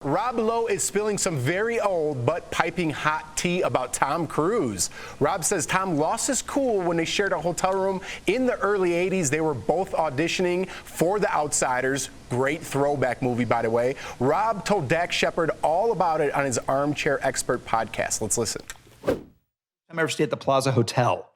Rob Lowe is spilling some very old but piping hot tea about Tom Cruise. Rob says Tom lost his cool when they shared a hotel room in the early 80s. They were both auditioning for The Outsiders. Great throwback movie, by the way. Rob told Dax Shepard all about it on his Armchair Expert podcast. Let's listen. I ever stayed at the Plaza Hotel,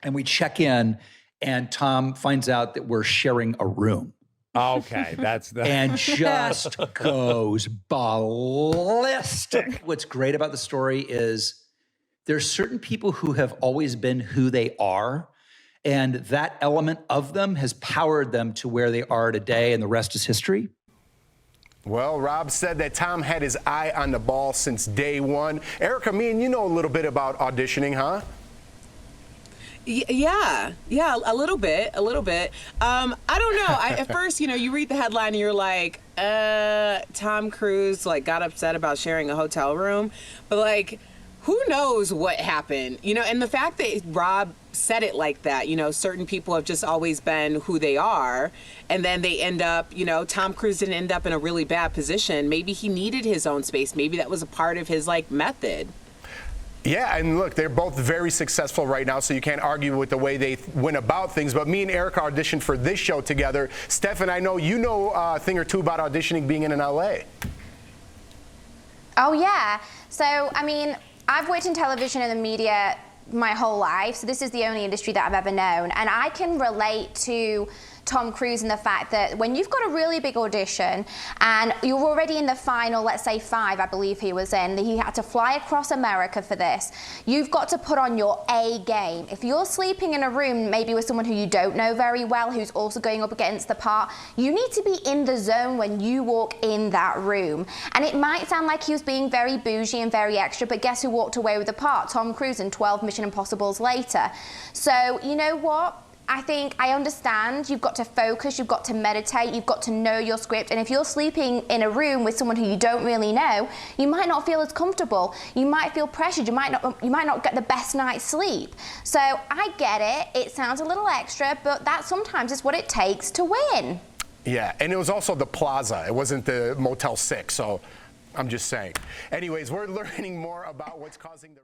and we check in, and Tom finds out that we're sharing a room. Okay, that's the... And just goes ballistic. What's great about the story is there's certain people who have always been who they are, and that element of them has powered them to where they are today, and the rest is history. Well, Rob said that Tom had his eye on the ball since day one. Erica, me and you know a little bit about auditioning, huh? Yeah, a little bit. I don't know. At first, you read the headline and you're like, Tom Cruise got upset about sharing a hotel room, but who knows what happened, and the fact that Rob said it like that, certain people have just always been who they are, and then they end up, Tom Cruise didn't end up in a really bad position. Maybe he needed his own space. Maybe that was a part of his method. Yeah, and look, they're both very successful right now, so you can't argue with the way they went about things. But me and Erica auditioned for this show together. Stefan, I know you know a thing or two about auditioning being in LA. Oh, yeah. So, I mean, I've worked in television and the media my whole life, so this is the only industry that I've ever known. And I can relate to Tom Cruise in the fact that when you've got a really big audition and you're already in the final, let's say 5, I believe he was in, he had to fly across America for this, you've got to put on your A game. If you're sleeping in a room maybe with someone who you don't know very well, who's also going up against the part, you need to be in the zone when you walk in that room. And it might sound like he was being very bougie and very extra, but guess who walked away with the part? Tom Cruise in 12 Mission Impossibles later. So, you know what? I understand you've got to focus, you've got to meditate, you've got to know your script, and if you're sleeping in a room with someone who you don't really know, you might not feel as comfortable, you might feel pressured, you might not get the best night's sleep. So I get it, it sounds a little extra, but that sometimes is what it takes to win. Yeah, and it was also the Plaza, it wasn't the Motel 6, so I'm just saying. Anyways, we're learning more about what's causing the